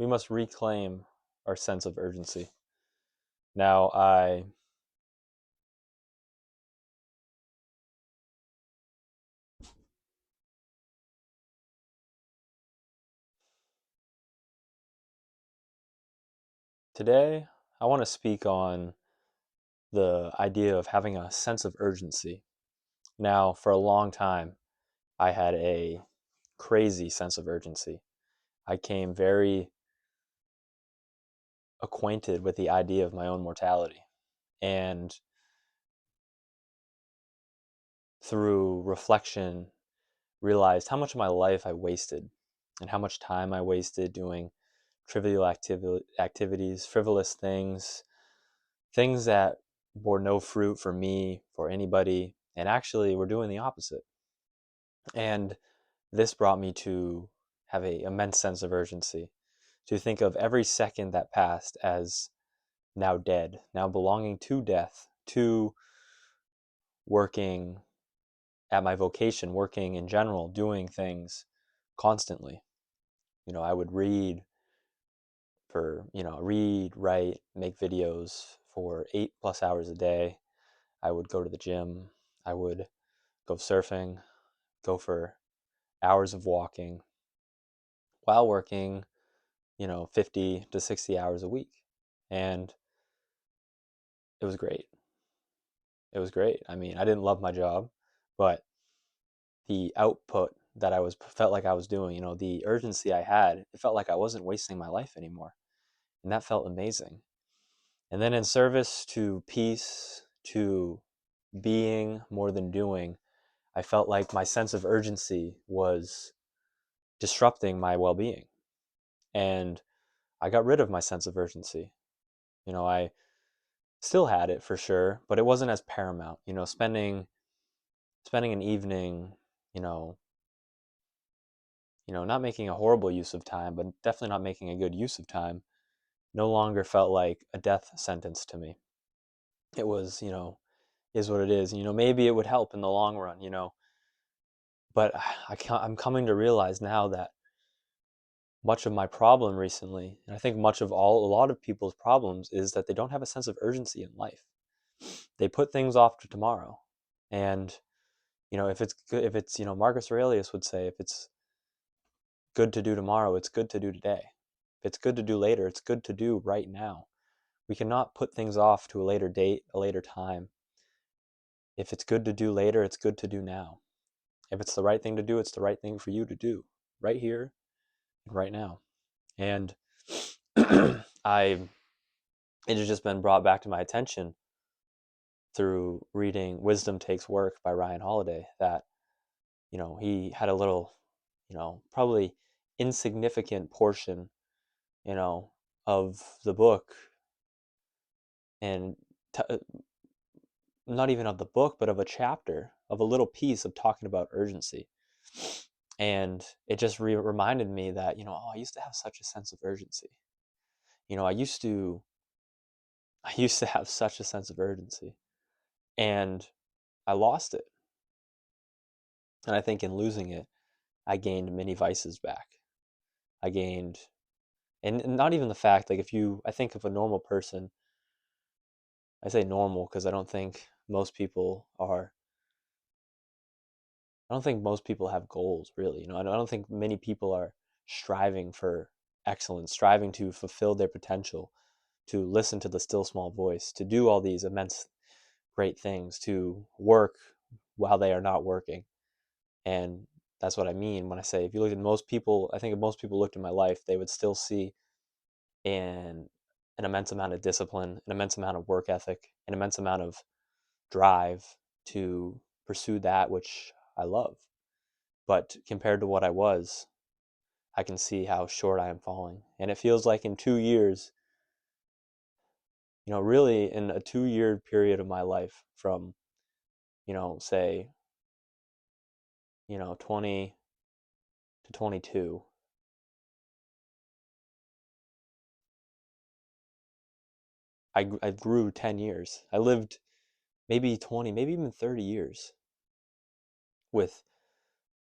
we must reclaim our sense of urgency. Now, today I want to speak on the idea of having a sense of urgency. Now, for a long time, I had a crazy sense of urgency. I came very acquainted with the idea of my own mortality. And through reflection, realized how much of my life I wasted and how much time I wasted doing trivial activities, frivolous things, things that bore no fruit for me, for anybody, and actually were doing the opposite. And this brought me to have an immense sense of urgency, to think of every second that passed as now dead, now belonging to death, to working at my vocation, working in general, doing things constantly. I would read, write, make videos for 8+ hours a day. I would go to the gym. I would go surfing, go for hours of walking while working, 50 to 60 hours a week. And it was great. It was great. I mean, I didn't love my job, but the output that I was felt like I was doing, the urgency I had, it felt like I wasn't wasting my life anymore. And that felt amazing. And then in service to peace, to being more than doing, I felt like my sense of urgency was disrupting my well-being. And I got rid of my sense of urgency. I still had it for sure, but it wasn't as paramount. Spending an evening, you know, not making a horrible use of time, but definitely not making a good use of time, no longer felt like a death sentence to me. It was, is what it is. Maybe it would help in the long run, but I'm coming to realize now that much of my problem recently, and I think a lot of people's problems, is that they don't have a sense of urgency in life. They put things off to tomorrow. And, if it's good, if it's, Marcus Aurelius would say, if it's good to do tomorrow, it's good to do today. If it's good to do later, it's good to do right now. We cannot put things off to a later date, a later time. If it's good to do later, it's good to do now. If it's the right thing to do, it's the right thing for you to do right here and right now. And I it has just been brought back to my attention through reading Wisdom Takes Work by Ryan Holiday that, he had a little, probably insignificant portion, of the book, and t- not even of the book, but of a chapter, of a little piece of talking about urgency. And it just reminded me that, I used to have such a sense of urgency. You know, I used to I used to have such a sense of urgency, and I lost it. And I think in losing it, I gained many vices back. I gained, and not even the fact, like, I think of a normal person, I say normal because I don't think most people have goals, really. I don't think many people are striving for excellence, striving to fulfill their potential, to listen to the still small voice, to do all these immense, great things, to work while they are not working. And that's what I mean when I say, if you look at most people, I think if most people looked at my life, they would still see an, an immense amount of discipline, an immense amount of work ethic, an immense amount of drive to pursue that which I love. But compared to what I was, I can see how short I am falling. And it feels like in 2 years, really in a 2 year period of my life from, say, 20 to 22, I grew 10 years. I lived maybe 20, maybe even 30 years with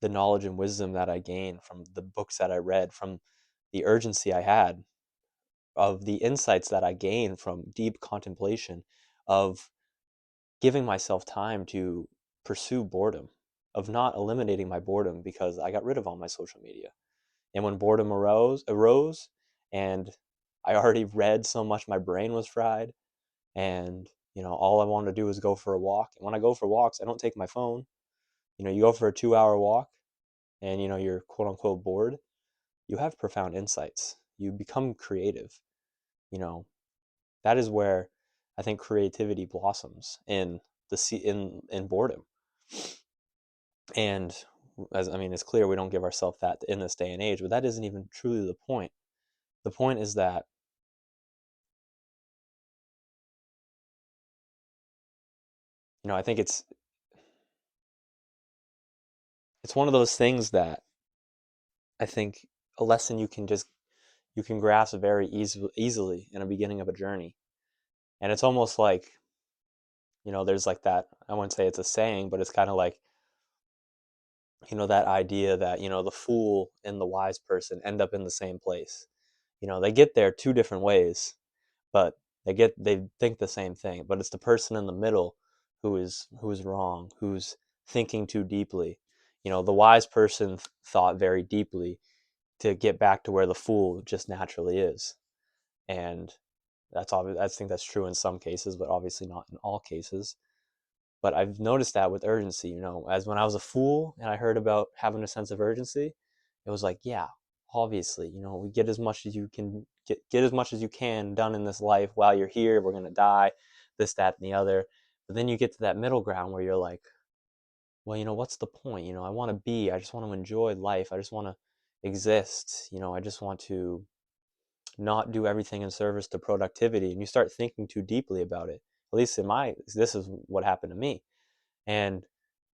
the knowledge and wisdom that I gained from the books that I read, from the urgency I had, of the insights that I gained from deep contemplation, of giving myself time to pursue boredom, of not eliminating my boredom because I got rid of all my social media. And when boredom arose, and I already read so much my brain was fried, and all I wanted to do was go for a walk. And when I go for walks, I don't take my phone. You go for a 2-hour walk, and you're quote unquote bored. You have profound insights. You become creative. You know that is where I think creativity blossoms, in boredom. And it's clear we don't give ourselves that in this day and age, but that isn't even truly the point. The point is that I think it's one of those things that I think a lesson you can grasp very easily in a beginning of a journey. And it's almost like, there's like that, I wouldn't say it's a saying, but it's kind of like, that idea that, the fool and the wise person end up in the same place. They get there two different ways, but they think the same thing, but it's the person in the middle who is wrong, who's thinking too deeply. The wise person thought very deeply to get back to where the fool just naturally is. And that's obvious. I think that's true in some cases, but obviously not in all cases. But I've noticed that with urgency, as when I was a fool and I heard about having a sense of urgency, it was like, yeah, obviously, we get as much as you can get as much as you can done in this life while you're here. We're gonna die, this, that, and the other. But then you get to that middle ground where you're like, well, what's the point? I just want to enjoy life. I just want to exist. I just want to not do everything in service to productivity. And you start thinking too deeply about it. At least this is what happened to me. And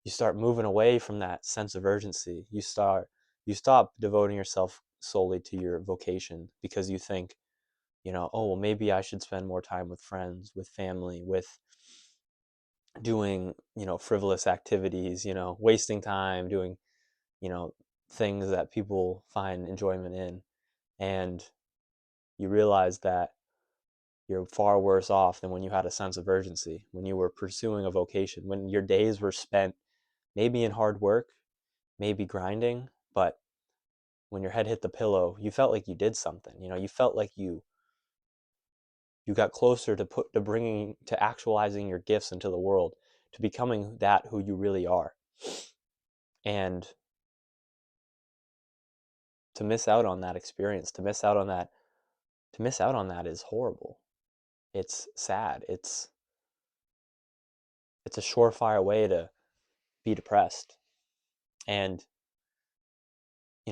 you start moving away from that sense of urgency. You stop devoting yourself solely to your vocation because you think, oh, well, maybe I should spend more time with friends, with family, with doing, frivolous activities, wasting time doing, you know, things that people find enjoyment in. And you realize that you're far worse off than when you had a sense of urgency, when you were pursuing a vocation, when your days were spent maybe in hard work, maybe grinding, but when your head hit the pillow, you felt like you did something. You felt like you got closer to actualizing your gifts into the world, to becoming that who you really are. And to miss out on that experience, to miss out on that is horrible. It's sad. It's a surefire way to be depressed. And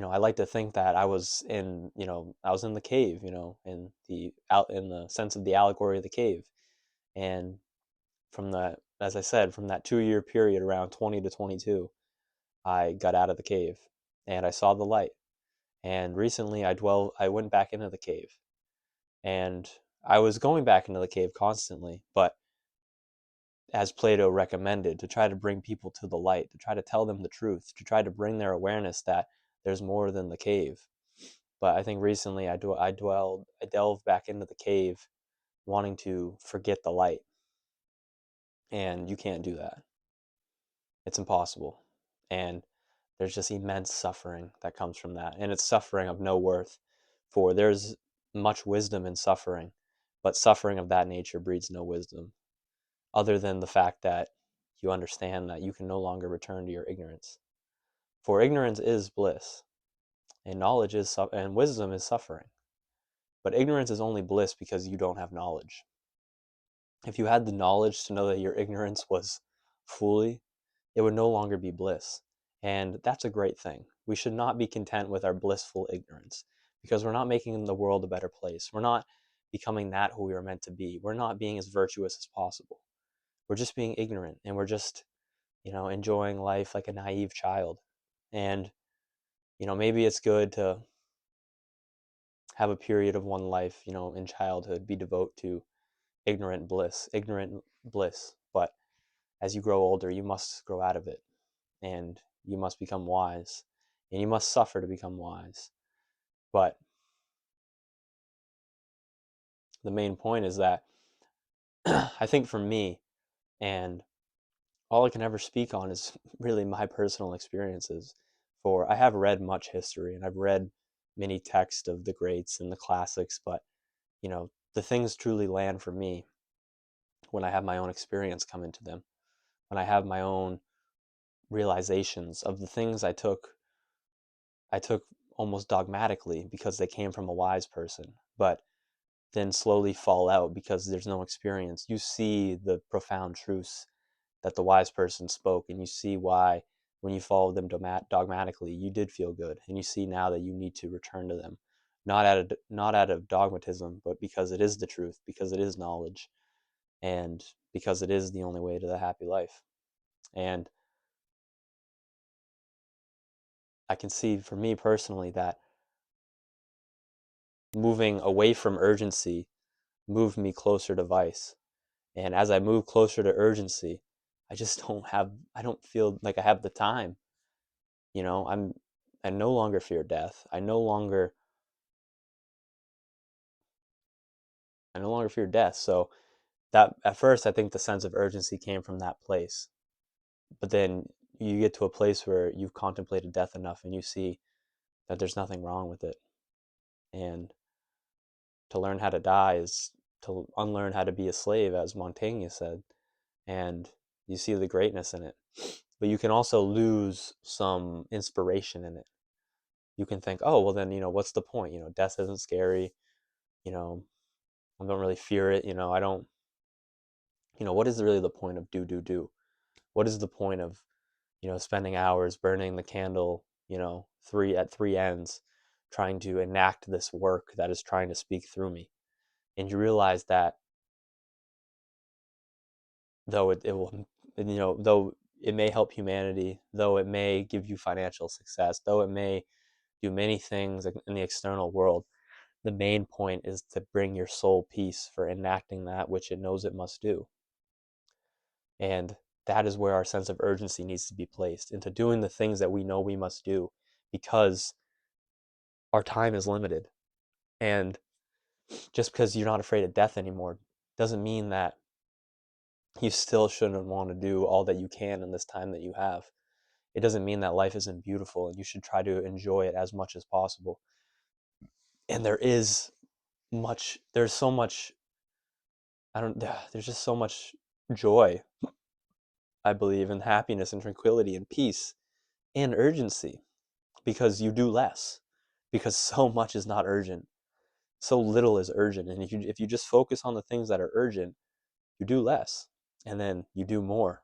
I like to think that I was in the cave, in the sense of the allegory of the cave. And as I said, from that 2-year period around 20 to 22, I got out of the cave and I saw the light. And recently I went back into the cave, and I was going back into the cave constantly, but as Plato recommended, to try to bring people to the light, to try to tell them the truth, to try to bring their awareness that there's more than the cave. But I think recently I delved back into the cave wanting to forget the light. And you can't do that. It's impossible. And there's just immense suffering that comes from that. And it's suffering of no worth, for there's much wisdom in suffering, but suffering of that nature breeds no wisdom, other than the fact that you understand that you can no longer return to your ignorance. For ignorance is bliss, and and wisdom is suffering. But ignorance is only bliss because you don't have knowledge. If you had the knowledge to know that your ignorance was fully, it would no longer be bliss. And that's a great thing. We should not be content with our blissful ignorance, because we're not making the world a better place. We're not becoming that who we were meant to be. We're not being as virtuous as possible. We're just being ignorant, and we're just, enjoying life like a naive child. And, maybe it's good to have a period of one life, in childhood, be devoted to ignorant bliss. But as you grow older, you must grow out of it, and you must become wise, and you must suffer to become wise. But the main point is that I think for me, and all I can ever speak on is really my personal experiences. For I have read much history and I've read many texts of the greats and the classics, but the things truly land for me when I have my own experience come into them, when I have my own realizations of the things I took almost dogmatically because they came from a wise person, but then slowly fall out because there's no experience. You see the profound truths that the wise person spoke, and you see why when you follow them dogmatically, you did feel good, and you see now that you need to return to them, not out of dogmatism, but because it is the truth, because it is knowledge, and because it is the only way to the happy life. And I can see for me personally that moving away from urgency moved me closer to vice. And as I move closer to urgency, I don't feel like I have the time. You know, I no longer fear death. I no longer fear death. So that at first I think the sense of urgency came from that place. But then you get to a place where you've contemplated death enough and you see that there's nothing wrong with it. And to learn how to die is to unlearn how to be a slave, as Montaigne said. And you see the greatness in it. But you can also lose some inspiration in it. You can think, oh, well, then, what's the point? Death isn't scary. You know, I don't really fear it. I don't, what is really the point of do? What is the point of, spending hours burning the candle, three ends, trying to enact this work that is trying to speak through me? And you realize that though it will, though it may help humanity, though it may give you financial success, though it may do many things in the external world, the main point is to bring your soul peace for enacting that which it knows it must do. And that is where our sense of urgency needs to be placed into doing the things that we know we must do because our time is limited. And just because you're not afraid of death anymore doesn't mean that you still shouldn't want to do all that you can in this time that you have. It doesn't mean that life isn't beautiful and you should try to enjoy it as much as possible. And there's so much, I don't, there's just so much joy, I believe, and happiness and tranquility and peace and urgency because you do less, because so much is not urgent. So little is urgent. And if you just focus on the things that are urgent, you do less. And then you do more.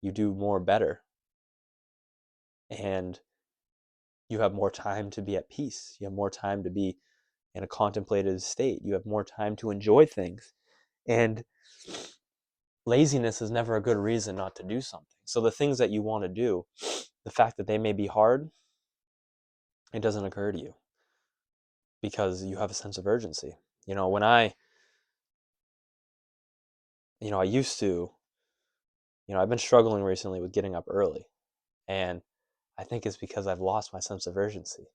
You do more better. And you have more time to be at peace. You have more time to be in a contemplative state. You have more time to enjoy things. And laziness is never a good reason not to do something. So the things that you want to do, the fact that they may be hard, it doesn't occur to you because you have a sense of urgency. When I used to, I've been struggling recently with getting up early. And I think it's because I've lost my sense of urgency.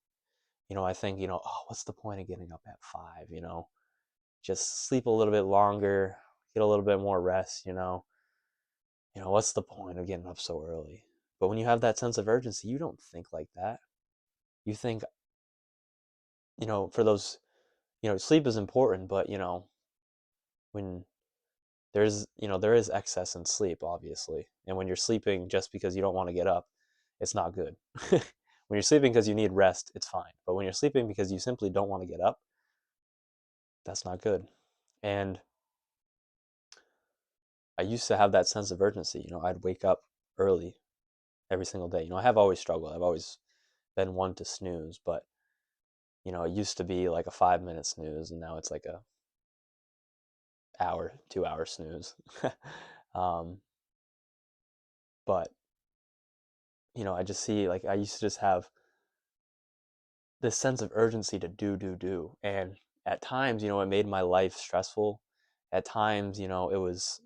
I think, oh, what's the point of getting up at 5? Just sleep a little bit longer, get a little bit more rest, what's the point of getting up so early? But when you have that sense of urgency, you don't think like that. You think, for those, sleep is important, but, when there is excess in sleep, obviously. And when you're sleeping just because you don't want to get up, it's not good. When you're sleeping because you need rest, it's fine. But when you're sleeping because you simply don't want to get up, that's not good. And I used to have that sense of urgency. I'd wake up early every single day. I have always struggled. I've always been one to snooze, but it used to be like a 5-minute snooze, and now it's like a hour, 2-hour snooze. um, but I just see like I used to just have this sense of urgency to do, and at times, it made my life stressful. At times, it was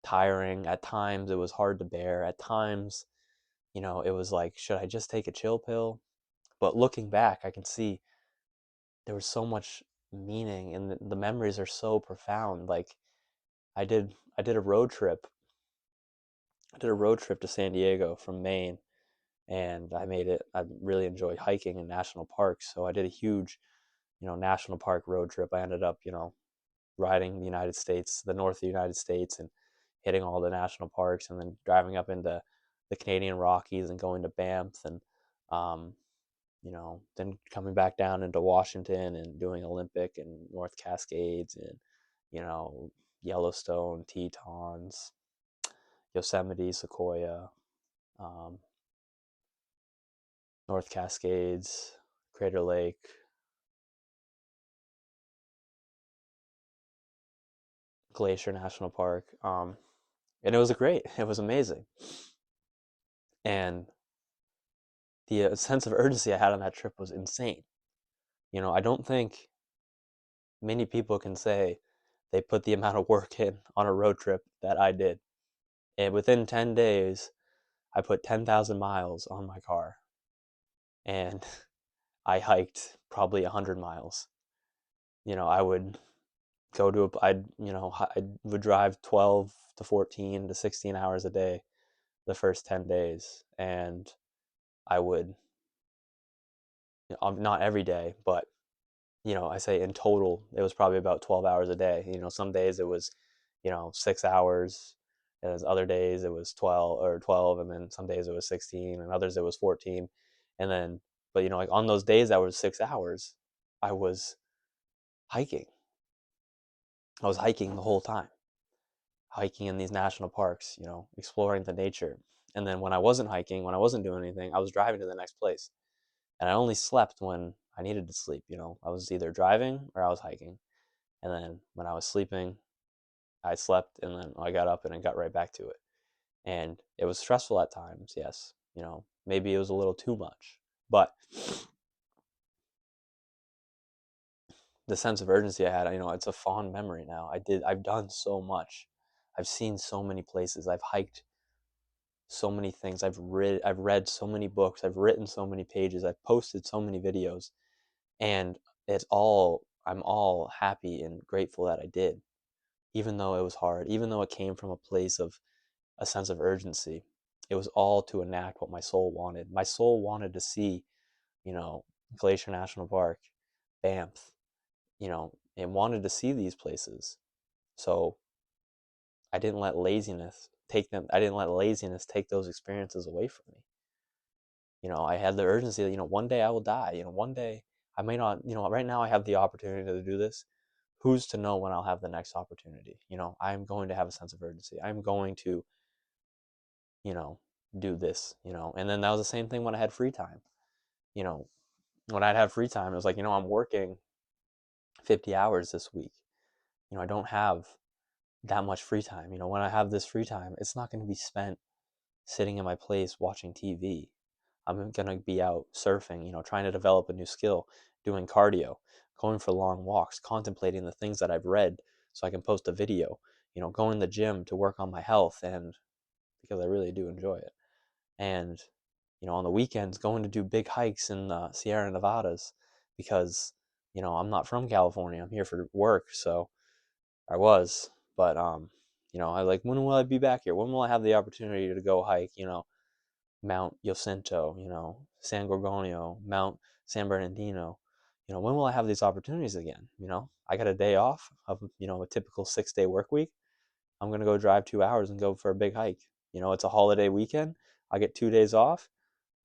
tiring. At times, it was hard to bear. At times, it was like, should I just take a chill pill? But looking back, I can see there was so much. meaning, and the memories are so profound. Like I did a road trip. I did a road trip to San Diego from Maine, and I made it. I really enjoy hiking in national parks, so I did a huge, national park road trip. I ended up, riding the United States, the north of the United States, and hitting all the national parks, and then driving up into the Canadian Rockies and going to Banff, and um, then coming back down into Washington and doing Olympic and North Cascades and you know Yellowstone, Tetons, Yosemite, Sequoia, um, North Cascades, Crater Lake, Glacier National Park, and it was great. It was amazing, and the sense of urgency I had on that trip was insane. I don't think many people can say they put the amount of work in on a road trip that I did. And within 10 days, I put 10,000 miles on my car and I hiked probably 100 miles. I would go to I would drive 12 to 14 to 16 hours a day the first 10 days. And I would, not every day, but I say in total, it was probably about 12 hours a day. Some days it was, 6 hours, and other days it was 12, and then some days it was 16, and others it was 14. And then, but like on those days that was 6 hours, I was hiking. I was hiking the whole time, hiking in these national parks, exploring the nature. And then when I wasn't hiking, when I wasn't doing anything, I was driving to the next place. And I only slept when I needed to sleep. I was either driving or I was hiking. And then when I was sleeping, I slept, and then I got up and I got right back to it. And it was stressful at times, yes. Maybe it was a little too much. But the sense of urgency I had, it's a fond memory now. I've done so much. I've seen so many places. I've hiked so many things. I've read so many books. I've written so many pages. I've posted so many videos. And I'm all happy and grateful that I did, even though it was hard, even though it came from a place of a sense of urgency. It was all to enact what my soul wanted. My soul wanted to see, you know, Glacier National Park, Banff, and wanted to see these places. So I didn't let laziness take those experiences away from me. I had the urgency that, one day I will die. One day I may not, right now I have the opportunity to do this. Who's to know when I'll have the next opportunity? I'm going to have a sense of urgency. I'm going to, you know, do this, And then that was the same thing when I had free time. You know, when I'd have free time, it was like, I'm working 50 hours this week. I don't have that much free time. When I have this free time, it's not going to be spent sitting in my place watching TV. I'm going to be out surfing, trying to develop a new skill, doing cardio, going for long walks, contemplating the things that I've read so I can post a video, going to the gym to work on my health, and because I really do enjoy it. And, on the weekends, going to do big hikes in the Sierra Nevadas because, I'm not from California. I'm here for work. So I was, but, I like, when will I be back here? When will I have the opportunity to go hike, Mount Jacinto, San Gorgonio, Mount San Bernardino. When will I have these opportunities again? I got a day off of, a typical 6-day work week. I'm going to go drive 2 hours and go for a big hike. It's a holiday weekend. I get 2 days off.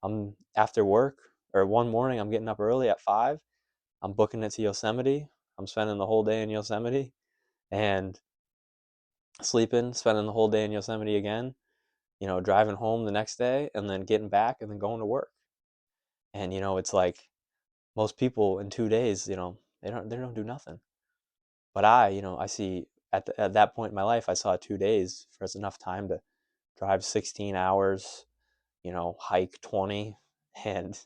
I'm after work, or one morning, I'm getting up early at 5. I'm booking it to Yosemite. I'm spending the whole day in Yosemite and sleeping, spending the whole day in Yosemite again, driving home the next day and then getting back and then going to work. And it's like most people in 2 days, they don't do nothing. But I see at that point in my life, I saw 2 days as enough time to drive 16 hours, hike 20, and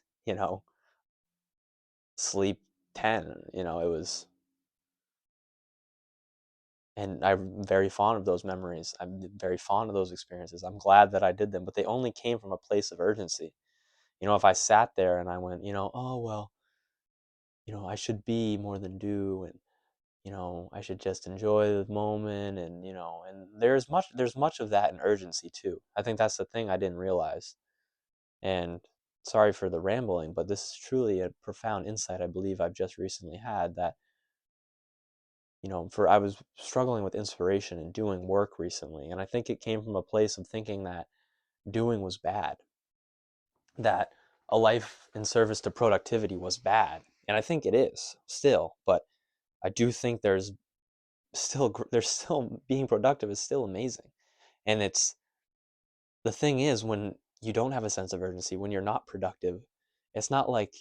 sleep 10. It was, and I'm very fond of those memories. I'm very fond of those experiences. I'm glad that I did them, but they only came from a place of urgency. If I sat there and I went, oh well, I should be more than do, and I should just enjoy the moment, and and there's much of that in urgency too. I think that's the thing I didn't realize. And sorry for the rambling, but this is truly a profound insight I believe I've just recently had, that for I was struggling with inspiration and doing work recently, and I think it came from a place of thinking that doing was bad, that a life in service to productivity was bad. And I think it is still, but I do think there's still being productive is still amazing. And it's the thing is, when you don't have a sense of urgency, when you're not productive, it's not like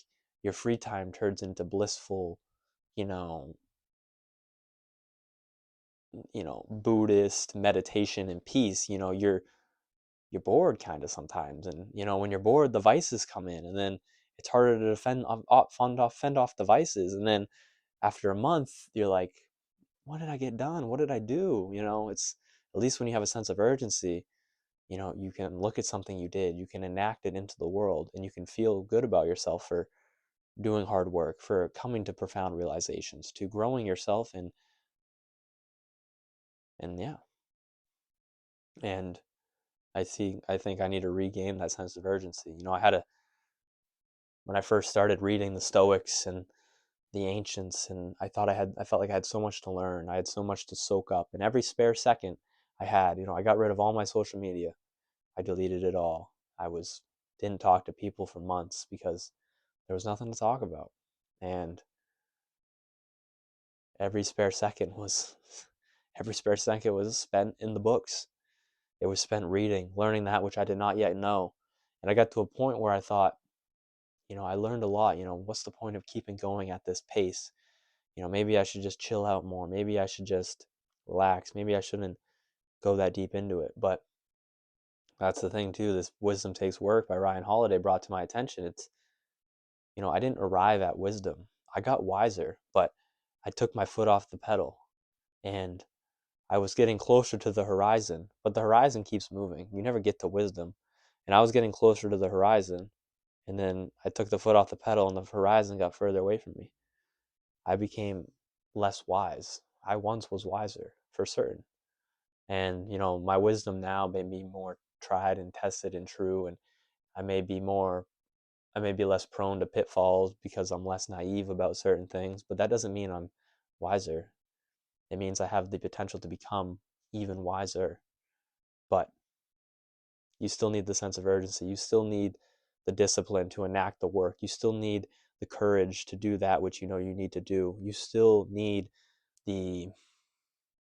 your free time turns into blissful, you know, Buddhist meditation and peace. You're bored kind of sometimes, and when you're bored, the vices come in, and then it's harder to fend off the vices, and then after a month, you're like, what did I get done? What did I do? It's at least when you have a sense of urgency, you can look at something you did, you can enact it into the world, and you can feel good about yourself for doing hard work, for coming to profound realizations, to growing yourself, and yeah. And I think I need to regain that sense of urgency. When I first started reading the Stoics and the ancients, and I felt like I had so much to learn. I had so much to soak up, and every spare second I had, I got rid of all my social media. I deleted it all. I was didn't talk to people for months because there was nothing to talk about. And every spare second was every spare second was spent in the books. It was spent reading, learning that which I did not yet know. And I got to a point where I thought, I learned a lot. What's the point of keeping going at this pace? Maybe I should just chill out more. Maybe I should just relax. Maybe I shouldn't go that deep into it. But that's the thing too. This Wisdom Takes Work by Ryan Holiday brought to my attention. I didn't arrive at wisdom. I got wiser, but I took my foot off the pedal, and I was getting closer to the horizon, but the horizon keeps moving. You never get to wisdom. And I was getting closer to the horizon, and then I took the foot off the pedal, and the horizon got further away from me. I became less wise. I once was wiser, for certain. And, my wisdom now may be more tried and tested and true, and I may be more I may be less prone to pitfalls because I'm less naive about certain things, but that doesn't mean I'm wiser. It means I have the potential to become even wiser. But you still need the sense of urgency. You still need the discipline to enact the work. You still need the courage to do that which you know you need to do. You still need the